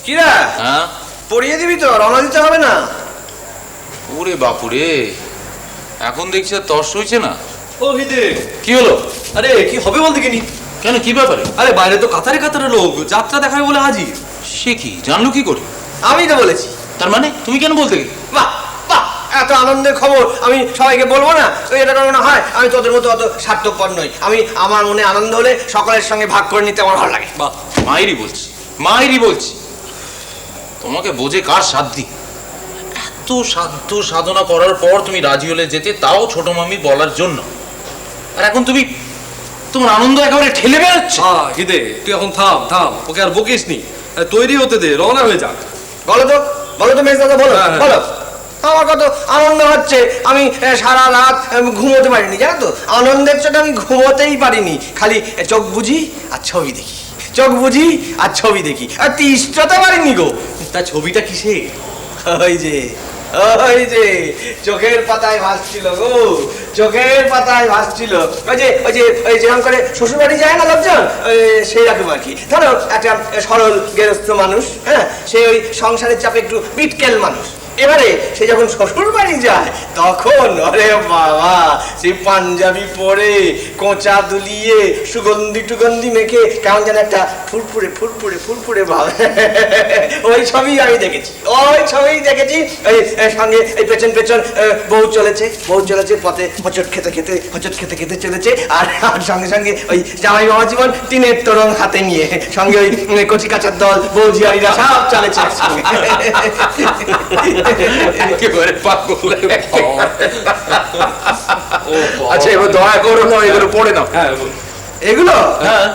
কিরা? হ্যাঁ, পড়িয়ে দিবি তো? রওনা দিতে হবে না? ওরে বাপুরে, এখন দেখছি আর তর্স হয়েছে না। ও হিদে, কি হলো? আরে কি হবে বলতে গিনি? কেন, কি ব্যাপারে? আরে বাইরে তো কাতারে কাতারে লোক যাত্রা দেখাবে বলে হাজির। সে কি, জানলো কি করে? আমি তো বলেছি। তার মানে তুমি কেন বলতে গেলে? বাহ বাহ, এত আনন্দের খবর আমি সবাইকে বলবো না? তো এটা কেন হয়? আমি তোদের মতো অত স্বার্থপর নই। আমি আমার মনে আনন্দ হলে সকলের সঙ্গে ভাগ করে নিতে আমার ভালো লাগে। বাহ, মায়েরই বলছি, মায়েরই বলছি। তোমাকে বোঝে কার সাধ্যি? এত সাধ্য সাধনা করার পর তুমি রাজি হলে যেতে, তাও ছোট মামি বলার জন্য। আর এখন তুমি তোমার আনন্দ একেবারে ঠেলে বেড়াচ্ছ। হ্যাঁ হিদে, তুই এখন থাম থাম, ওকে আর বকিস নি, তৈরি হতে দে, রওনা হয়ে যাক। বলো তো, বলো তো মেজদাদা, বলো হ্যাঁ, হ্যাঁ। বলো। আমার কত আনন্দ হচ্ছে, আমি সারা রাত ঘুমোতে পারিনি, জানো তো? আনন্দের চোটে আমি ঘুমোতেই পারিনি। খালি চোখ বুঝি আর ছবি দেখি, চোখ বুঝি আর ছবি দেখি, আর তিষ্ঠতে পারিনি গো। তা ছবিটা কিসে? ওই যে, ওই যে চোখের পাতায় ভাসছিল গো, চোখের পাতায় ভাসছিল। ওই যে ওই যে ওই যেরকম করে শ্বশুর বাড়ি যায় না লোকজন, সেই রকম আর কি। ধরো একটা সরল গেরস্থ মানুষ, হ্যাঁ, সে ওই সংসারের চাপে একটু বিটকেল মানুষ। এবারে সে যখন শ্বশুর বাড়ি যায়, তখন আরে বাবা, সেই পাঞ্জাবি পরে, কোঁচা দুলিয়ে, সুগন্ধি টুগন্ধি মেখে কেমন যেন একটা ফুরফুরে ফুরফুরে ফুরফুরে ভাব। ওই ছবি আমি দেখেছি, ওই ছবি দেখেছি। এই সঙ্গে এই পেছন পেছন বউ চলেছে, বউ চলেছে পথে, হোঁচট খেতে খেতে, হোঁচট খেতে খেতে চলেছে। আর সঙ্গে সঙ্গে ওই জামাই বাবা জীবন টিনের তোরণ হাতে নিয়ে, সঙ্গে ওই কচি কাচার দল, বউ জিয়ারিরা সব চলেছে একসঙ্গে। একেবারে পাগল। আচ্ছা, এবার দয়া করো না, এগুলো পড়ে নাও। হ্যাঁ, এগুলো হ্যাঁ,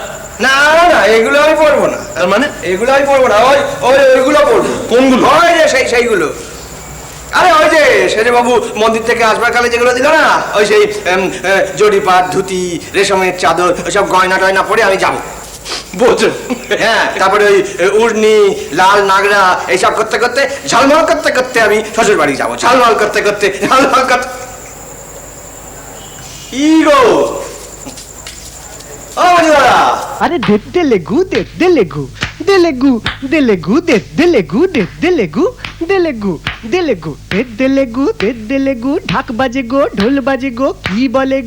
না না, এগুলো আমি পড়বো না। তার মানে? এগুলো আমি পড়বো না, ওই ওই ওইগুলো পড়বো। কোনগুলো? ওই যে সেইগুলো। আরে ওই যে সেজে বাবু মন্দির থেকে আসবার কালে যেগুলো দিল না, ওই সেই জরিপাট, ধুতি, রেশমের চাদর, ওইসব গয়না টয়না পরে আমি যাবো। বোঝো? হ্যাঁ, তারপরে ওই উড়নি, লাল নাগরা, এইসব করতে করতে, ঝলমল করতে করতে আমি শ্বশুর বাড়ি যাবো। ঝলমল করতে করতে, ঝলমল করতে। ইগো ও মজুদারা, अरे दे लेगू दे लेगू दे लेगू दे लेगू दे लेगू दे लेगू दे लेगू दे लेगू दे लेगू दे लेगू ढाक बाजे गो ढोल बाजे गो की बोले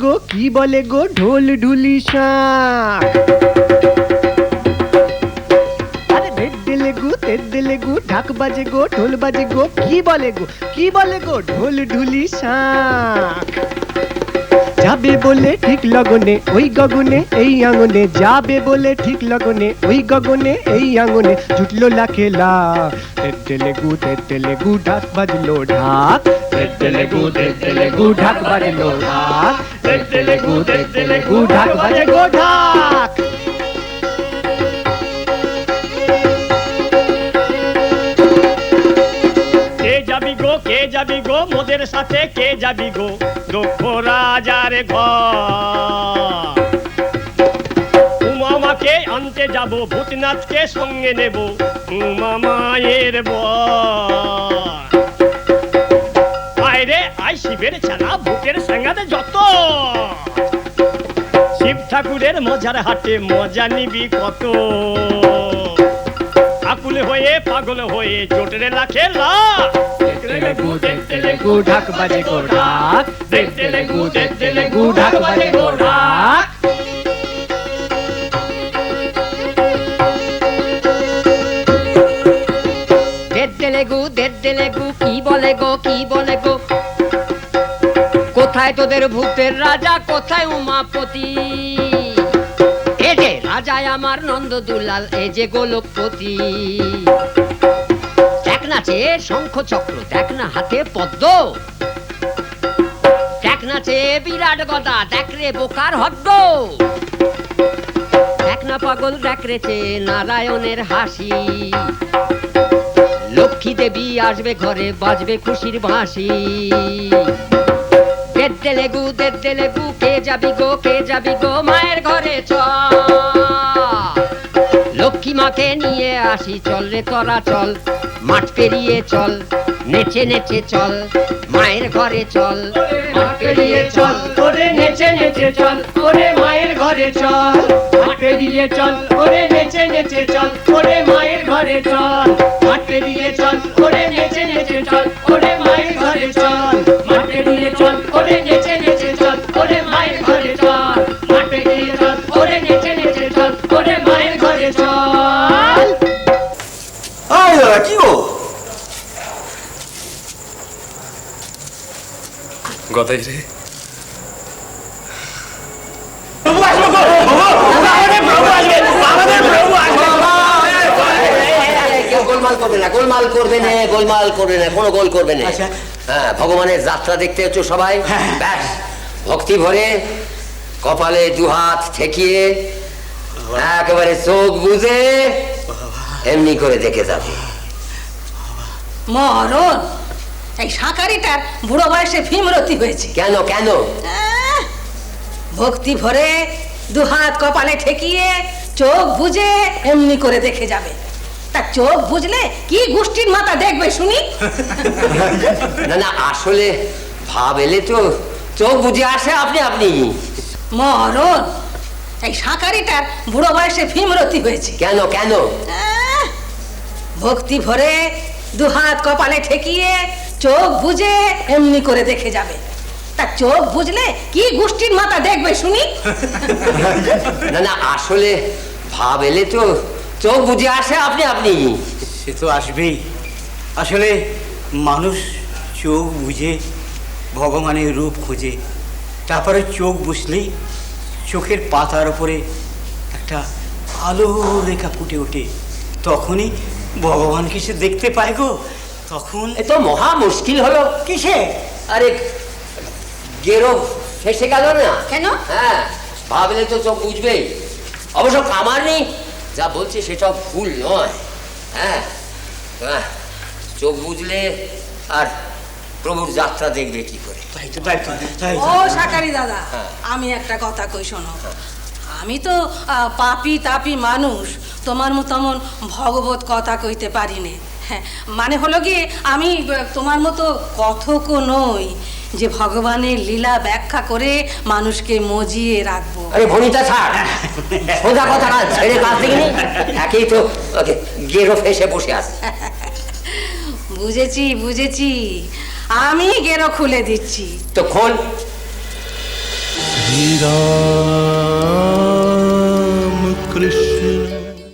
गो ढोल ढुली शाख अरे दे लेगू ढाक बाजे गो ढोल बाजे गो की बोले गो ढोल ढुली शाख যাবে বলে ঠিক লগনে ওই গগনে এই আঙনে, যাবে বলে ঠিক লগনে ওই গগনে এই আঙনে, জুটলো লাখে লাখ। তেলেগু ঢাক বাজলো ঢাক, তেলেগু ঢাক বাজলো ঢাক, তেলেগু ঢাক বাজে গো ঢাক। কে যাবি গো মোদের সাথে, কে যাবি গো দক্ষ রাজার ঘর? উমামাকে আনতে যাব, ভূতনাথকে সঙ্গে নেব, উমা মায়ের বর। আয় রে আয় শিবের ছাড়া, ভূতের সঙ্গাতে যত। শিব ঠাকুরের মজার হাটে মজা নিবি কত। আকুল হয়ে পাগল হয়ে জোটরে লাখে লাখ। তেলেগু ঢাক বাজে গো ঢাক, তেলেগু ঢাক বাজে গো ঢাক। তেলেগু কি বলে গো, কোথায় তোদের ভূতের রাজা, কোথায় উমাপতি? এ যে রাজায় আমার নন্দ দুলাল, এ যে গোলকপতি। দেখ নাচে শঙ্খ চক্র, দেখ না হাতে পদ্ম, দেখ নাচে বিরাট গদা, দেখ রে বোকার হদ্দ। দেখ না পাগল, দেখ রেছে নারায়ণের হাসি। লক্ষ্মী দেবী আসবে ঘরে, বাজবে খুশির বাঁশি। দে লেগু কে যাবি গো মায়ের ঘরে চল। লক্ষ্মী মাকে নিয়ে আসি, চল রে তোরা চল। মাঠ পেরিয়ে চল, নেচে নেচে চল, মায়ের ঘরে চল। মাঠ পেরিয়ে চল, ওরে নেচে নেচে চল, ওরে মায়ের ঘরে চল। মাঠ পেরিয়ে চল, ওরে নেচে নেচে চল, ওরে মায়ের ঘরে চল। পেরিয়ে চল ওরে নেচে নেচে চল ওরে মায়ের ঘরে চল মাঠ পেরিয়ে চল ওরে নেচে নেচে চল ওরে মায়ের ঘরে চল মাঠ পেরিয়ে চল ওরে নেচে নেচে চল ওরে মায়ের ঘরে চল। আয় দাদা কি গো? গদাই রে কেউ গোলমাল করবে না, গোলমাল করবে না, গোলমাল করবে না, কোনো গোল করবে না। আচ্ছা। হ্যাঁ, ভগবানের যাত্রা দেখতে হচ্ছে সবাই। ব্যাস, ভক্তি ভরে কপালে দুহাত ঠেকিয়ে একেবারে চোখ বুঝে এমনি করে দেখে যাবে। মরণ এই শাঁকারিটার বুড়ো বয়সে ভীমরতি হয়েছে। কেন কেন? ভক্তি ভরে দুহাত কপালে ঠেকিয়ে চোখ বুঝে এমনি করে দেখে যাবে। তা চোখ বুঝলে কি গোষ্ঠীর মাথা দেখবে শুনি? না না, আসলে ভাব এলে তো চোখ বুঝে আসে আপনি আপনি। মরণ এই শাঁকারিটার বুড়ো বয়সে ভীমরতি হয়েছে। কেন কেন? ভক্তি ভরে দুহাত কপালে ঠেকিয়ে চোখ বুঝে এমনি করে দেখে যাবে। তা চোখ বুঝলে কি গোষ্ঠীর মাথা দেখবে শুনি? না না, আসলে ভাব এলে তো চোখ বুঝে আসে আপনি আপনি। সে তো আসবেই। আসলে মানুষ চোখ বুঝে ভগবানের রূপ খোঁজে, তারপরে চোখ বুঝলেই চোখের পাতার উপরে একটা আলো রেখা ফুটে ওঠে, তখনই ভগবানকে সে দেখতে পায় গো। তখন এ তো মহা মুশকিল হলো। কিসে? আরে গেরো ফেসে গেল না কেন? হ্যাঁ, ভাবলে তো চোখ বুঝবেই। অবশ্য কামার নেই, যা বলছে সেটা ভুল নয়। হ্যাঁ, চোখ বুঝলে আর প্রভুর যাত্রা দেখবে কি করে? তাই তো তাই তো তাই ও শাঁকারি দাদা, আমি একটা কথা কই শোনো। আমি তো পাপি তাপি মানুষ, তোমার মতো এমন ভগবত কথা কইতে পারি নে। হ্যাঁ, মানে হলো কি আমি তোমার মতো কথকও নই যে ভগবানের লীলা ব্যাখ্যা করে মানুষকে মজিয়ে রাখবো। আরে ভনিতা ছাড়, সোজা কথা না, ছেড়ে কাজ দেখিনি। একেই তো গেরো ফেসে বসে আছে। বুঝেছি বুঝেছি, আমি গেরো খুলে দিচ্ছি। তো খোল। श्री राम कृष्ण